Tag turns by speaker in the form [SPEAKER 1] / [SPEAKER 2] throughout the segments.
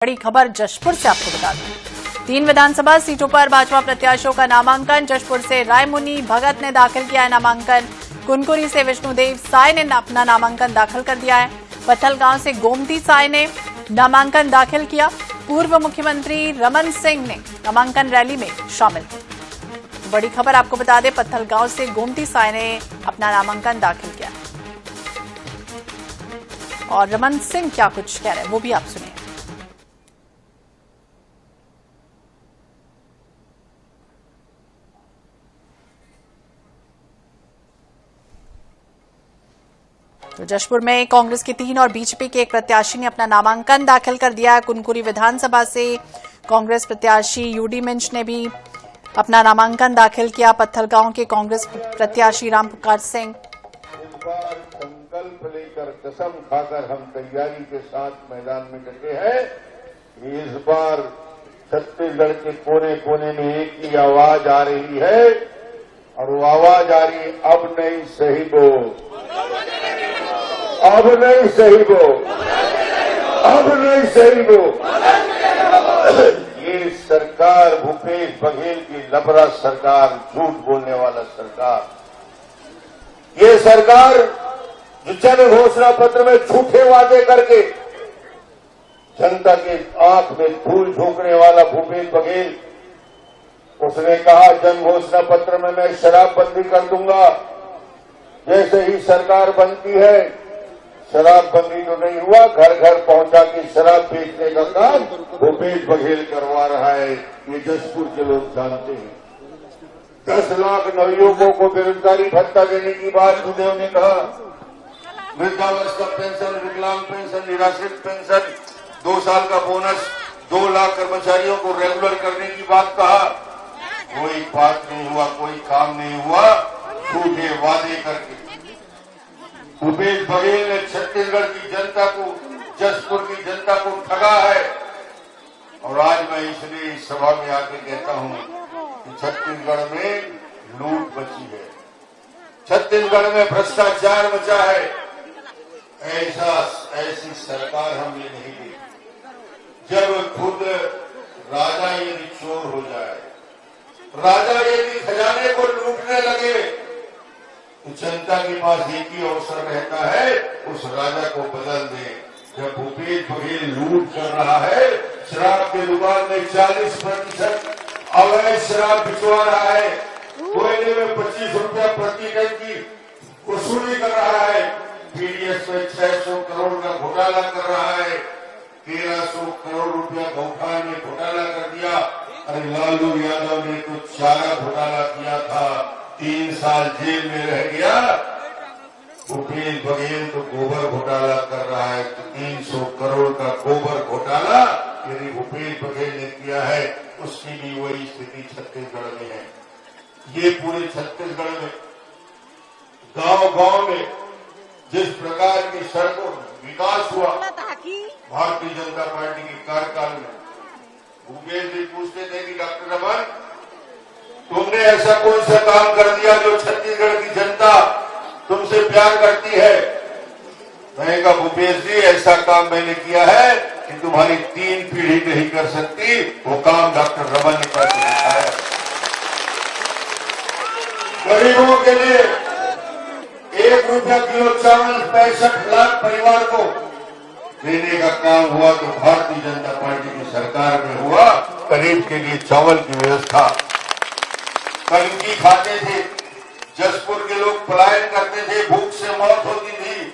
[SPEAKER 1] बड़ी खबर जशपुर से आपको बता दें। 3 विधानसभा सीटों पर भाजपा प्रत्याशियों का नामांकन। जशपुर से रायमुनि भगत ने दाखिल किया है नामांकन। कुनकुरी से विष्णुदेव साय ने अपना नामांकन दाखिल कर दिया है। पत्थलगांव से गोमती साय ने नामांकन दाखिल किया। पूर्व मुख्यमंत्री रमन सिंह ने नामांकन रैली में शामिल। बड़ी खबर आपको बता दें, पत्थलगांव से गोमती साय ने अपना नामांकन दाखिल किया और रमन सिंह क्या कुछ कह रहे हैं वो भी आप सुनिए। तो जशपुर में कांग्रेस के 3 और बीजेपी के एक प्रत्याशी ने अपना नामांकन दाखिल कर दिया है। कुनकुरी विधानसभा से कांग्रेस प्रत्याशी यूडी मिंच ने भी अपना नामांकन दाखिल किया। पत्थलगांव के कांग्रेस प्रत्याशी रामपुकार सिंह।
[SPEAKER 2] इस बार संकल्प लेकर कसम खाकर हम तैयारी के साथ मैदान में डटे हैं। इस बार छत्तीसगढ़ के कोने कोने में एक ही आवाज आ रही है और वो आवाज आ रही है, अब नहीं सही बोल, अब नहीं सही बोल, अब नहीं सही बोल। ये सरकार भूपेश बघेल की लबरा सरकार, झूठ बोलने वाला सरकार, ये सरकार जो जन घोषणा पत्र में झूठे वादे करके जनता के आंख में धूल झोंकने वाला भूपेश बघेल, उसने कहा जन घोषणा पत्र में मैं शराबबंदी कर दूंगा। जैसे ही सरकार बनती है शराबबंदी तो नहीं हुआ, घर घर पहुंचा के शराब बेचने का काम भूपेश बघेल करवा रहा है। ये जशपुर के लोग जानते हैं। 10 लाख नवयुवकों को बेरोजगारी भत्ता देने की बात उन्होंने कहा। वृद्धावस्था पेंशन, विकलांग पेंशन, निराश्रित पेंशन, 2 साल का बोनस, 2 लाख कर्मचारियों को रेगुलर करने की बात कहा। कोई बात नहीं हुआ, कोई काम नहीं हुआ, झूठे वादे करके भूपेश बघेल ने छत्तीसगढ़ की जनता को, जशपुर की जनता को ठगा है। और आज मैं इसलिए इस सभा में आके कहता हूं कि छत्तीसगढ़ में लूट मची है, छत्तीसगढ़ में भ्रष्टाचार मचा है। ऐसी सरकार हमने नहीं दी। जब खुद राजा यदि चोर हो जाए, राजा यदि खजाने को लूटने लगे तो जनता के पास एक ही अवसर रहता है, उस राजा को बदल दे। जब भूपेश बघेल लूट कर रहा है, शराब के दुकान में 40% अवैध शराब बिचवा रहा है, कोयले में 25 रुपया प्रति टन की वसूली कर रहा है, पीडीएस में 600 करोड़ का घोटाला कर रहा है, 1300 करोड़ रुपया गौठान में घोटाला कर दिया। अरे लालू यादव ने तो चारा घोटाला किया था, 3 साल जेल में रह गया। भूपेश बघेल तो गोबर घोटाला कर रहा है, तो 300 करोड़ का गोबर घोटाला यदि भूपेश बघेल ने किया है, उसकी भी वही स्थिति छत्तीसगढ़ में है। ये पूरे छत्तीसगढ़ में गांव-गांव में जिस प्रकार की सड़कों में विकास हुआ भारतीय जनता पार्टी के कार्यकाल में, भूपेश जी पूछते थे कि डॉक्टर रमन तुमने ऐसा कौन सा काम कर दिया जो छत्तीसगढ़ की जनता तुमसे प्यार करती है। मैंने कहा भूपेश जी ऐसा काम मैंने किया है कि तुम्हारी 3 पीढ़ी नहीं कर सकती, वो काम डॉक्टर रमन ने करके दिखाया। गरीबों के लिए 1 रुपया किलो चावल 65 लाख परिवार को देने का काम हुआ तो भारतीय जनता पार्टी की सरकार में हुआ। गरीब के लिए चावल की व्यवस्था, कंकी खाते थे, जशपुर के लोग पलायन करते थे, भूख से मौत होती थी।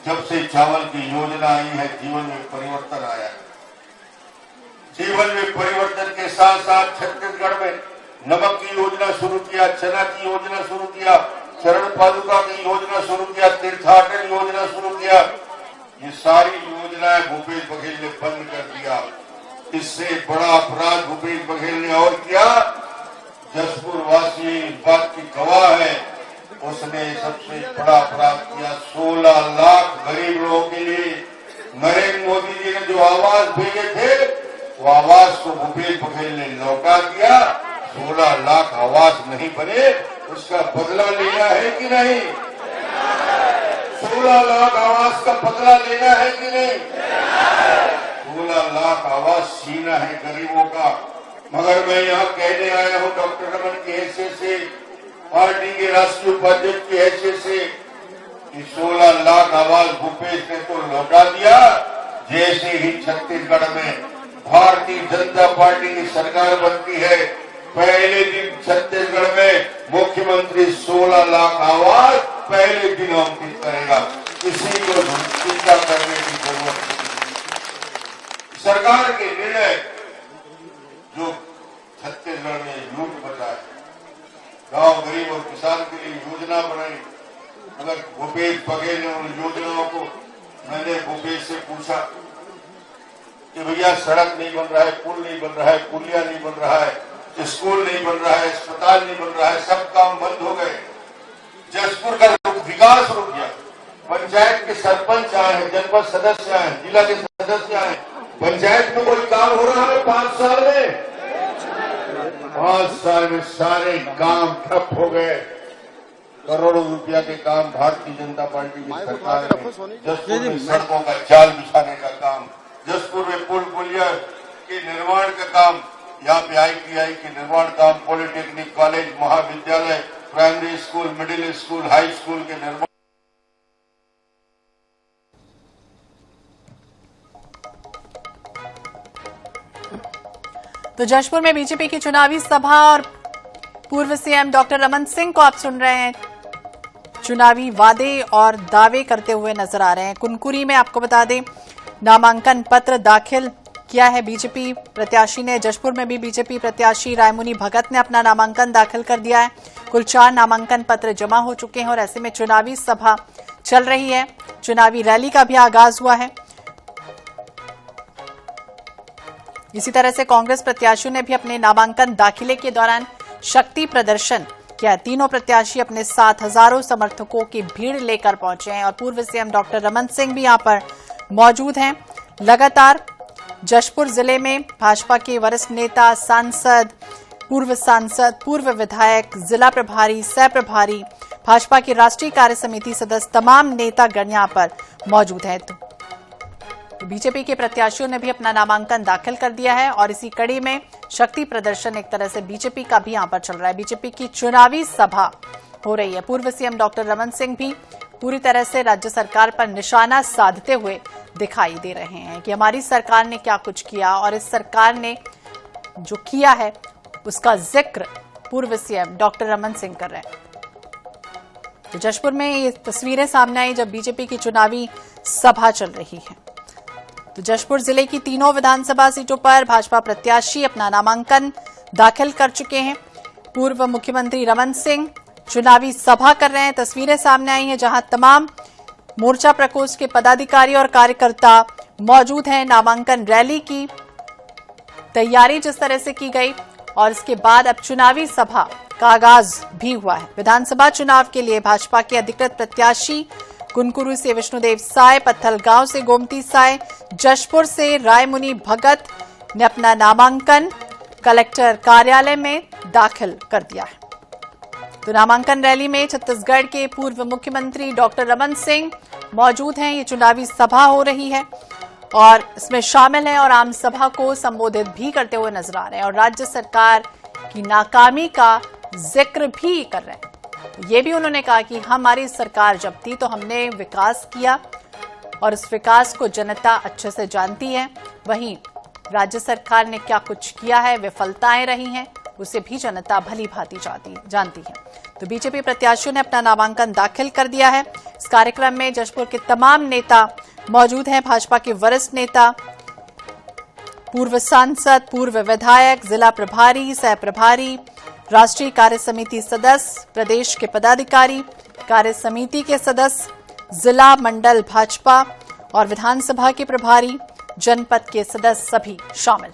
[SPEAKER 2] जब से चावल की योजना आई है, जीवन में परिवर्तन आया है। जीवन में परिवर्तन के साथ साथ छत्तीसगढ़ में नमक की योजना शुरू किया, चना की योजना शुरू किया, चरण पादुका की योजना शुरू किया, तीर्थाटन योजना शुरू किया। ये सारी योजनाएं भूपेश बघेल ने बंद कर दिया। इससे बड़ा अपराध भूपेश बघेल ने और किया। जशपुर वासी इस बात की गवाह है, उसने सबसे बड़ा अपराध किया। 16 लाख गरीब लोगों के लिए नरेंद्र मोदी जी ने जो आवास भेजे थे, वो आवास को भूपेश बघेल ने लौटा दिया। 16 लाख आवास नहीं बने, उसका बदला लेना है कि नहीं? 16 लाख आवास का बदला लेना है कि नहीं? 16 लाख आवास छीना है गरीबों का। मगर मैं यहाँ कहने आया हूँ डॉक्टर रमन की हैसियत से, पार्टी के राष्ट्रीय उपाध्यक्ष की हैसियत से, कि 16 लाख आवास भूपेश ने तो लौटा दिया। जैसे ही छत्तीसगढ़ में भारतीय जनता पार्टी की सरकार बनती है, पहले दिन छत्तीसगढ़ में मुख्यमंत्री 16 लाख आवास पहले दिन अंकित करेगा। किसी को चिंता करने की जरूरत नहीं। सरकार के निर्णय जो छत्तीसगढ़ में लूट बचा है, गांव गरीब और किसान के लिए योजना बनाई, मगर भूपेश बघेल ने उन योजनाओं को, मैंने भूपेश से पूछा कि भैया सड़क नहीं बन रहा है, पुल नहीं बन रहा है, पुलिया नहीं बन रहा है, स्कूल नहीं बन रहा है, अस्पताल नहीं बन रहा है, सब काम बंद हो गए। जशपुर का विकास रुक गया। पंचायत के सरपंच आए हैं, जनपद सदस्य आए हैं, जिला के सदस्य आए हैं, पंचायत में कोई काम हो रहा है 5 साल में? 5 साल में सारे काम ठप हो गए। करोड़ों रुपया के काम भारतीय जनता पार्टी की सरकार ने जशपुर में सड़कों का जाल बिछाने का काम, जशपुर में पुल पुलिया के निर्माण का काम, यहाँ पे ITI के निर्माण काम, पॉलिटेक्निक कॉलेज, महाविद्यालय, primary school, middle school, high school के निर्माण।
[SPEAKER 1] तो जशपुर में बीजेपी की चुनावी सभा और पूर्व सीएम डॉक्टर रमन सिंह को आप सुन रहे हैं, चुनावी वादे और दावे करते हुए नजर आ रहे हैं। कुनकुरी में आपको बता दें, नामांकन पत्र दाखिल किया है बीजेपी प्रत्याशी ने। जशपुर में भी बीजेपी प्रत्याशी रायमुनि भगत ने अपना नामांकन दाखिल कर दिया है। कुल 4 नामांकन पत्र जमा हो चुके हैं और ऐसे में चुनावी सभा चल रही है। चुनावी रैली का भी आगाज हुआ है। इसी तरह से कांग्रेस प्रत्याशियों ने भी अपने नामांकन दाखिले के दौरान शक्ति प्रदर्शन किया। तीनों प्रत्याशी अपने साथ हजारों समर्थकों की भीड़ लेकर पहुंचे हैं और पूर्व सीएम डॉक्टर रमन सिंह भी यहां पर मौजूद हैं। लगातार जशपुर जिले में भाजपा के वरिष्ठ नेता, सांसद, पूर्व विधायक, जिला प्रभारी, सह प्रभारी, भाजपा की राष्ट्रीय कार्य समिति सदस्य, तमाम नेतागण यहां पर मौजूद हैं। तो बीजेपी के प्रत्याशियों ने भी अपना नामांकन दाखिल कर दिया है और इसी कड़ी में शक्ति प्रदर्शन एक तरह से बीजेपी का भी यहां पर चल रहा है। बीजेपी की चुनावी सभा हो रही है। पूर्व सीएम डॉक्टर रमन सिंह भी पूरी तरह से राज्य सरकार पर निशाना साधते हुए दिखाई दे रहे हैं कि हमारी सरकार ने क्या कुछ किया और इस सरकार ने जो किया है उसका जिक्र पूर्व सीएम डॉक्टर रमन सिंह कर रहे हैं। तो जशपुर में ये तस्वीरें सामने आई जब बीजेपी की चुनावी सभा चल रही है। तो जशपुर जिले की तीनों विधानसभा सीटों पर भाजपा प्रत्याशी अपना नामांकन दाखिल कर चुके हैं। पूर्व मुख्यमंत्री रमन सिंह चुनावी सभा कर रहे हैं। तस्वीरें सामने आई हैं जहां तमाम मोर्चा प्रकोष्ठ के पदाधिकारी और कार्यकर्ता मौजूद हैं। नामांकन रैली की तैयारी जिस तरह से की गई और इसके बाद अब चुनावी सभा का आगाज भी हुआ है। विधानसभा चुनाव के लिए भाजपा के अधिकृत प्रत्याशी कुनकुरी से विष्णुदेव साय, पत्थलगांव से गोमती साय, जशपुर से रायमुनि भगत ने अपना नामांकन कलेक्टर कार्यालय में दाखिल कर दिया है। तो नामांकन रैली में छत्तीसगढ़ के पूर्व मुख्यमंत्री डॉक्टर रमन सिंह मौजूद हैं। ये चुनावी सभा हो रही है और इसमें शामिल हैं और आम सभा को संबोधित भी करते हुए नजर आ रहे हैं और राज्य सरकार की नाकामी का जिक्र भी कर रहे हैं। ये भी उन्होंने कहा कि हमारी सरकार जब थी तो हमने विकास किया और इस विकास को जनता अच्छे से जानती है। वहीं राज्य सरकार ने क्या कुछ किया है, विफलताएं रही हैं, उसे भी जनता भली भांति जानती है। तो बीजेपी प्रत्याशियों ने अपना नामांकन दाखिल कर दिया है। इस कार्यक्रम में जशपुर के तमाम नेता मौजूद हैं। भाजपा के वरिष्ठ नेता, पूर्व सांसद, पूर्व विधायक, जिला प्रभारी, सह प्रभारी, राष्ट्रीय कार्य समिति सदस्य, प्रदेश के पदाधिकारी, कार्य समिति के सदस्य, जिला मंडल भाजपा और विधानसभा के प्रभारी, जनपद के सदस्य सभी शामिल।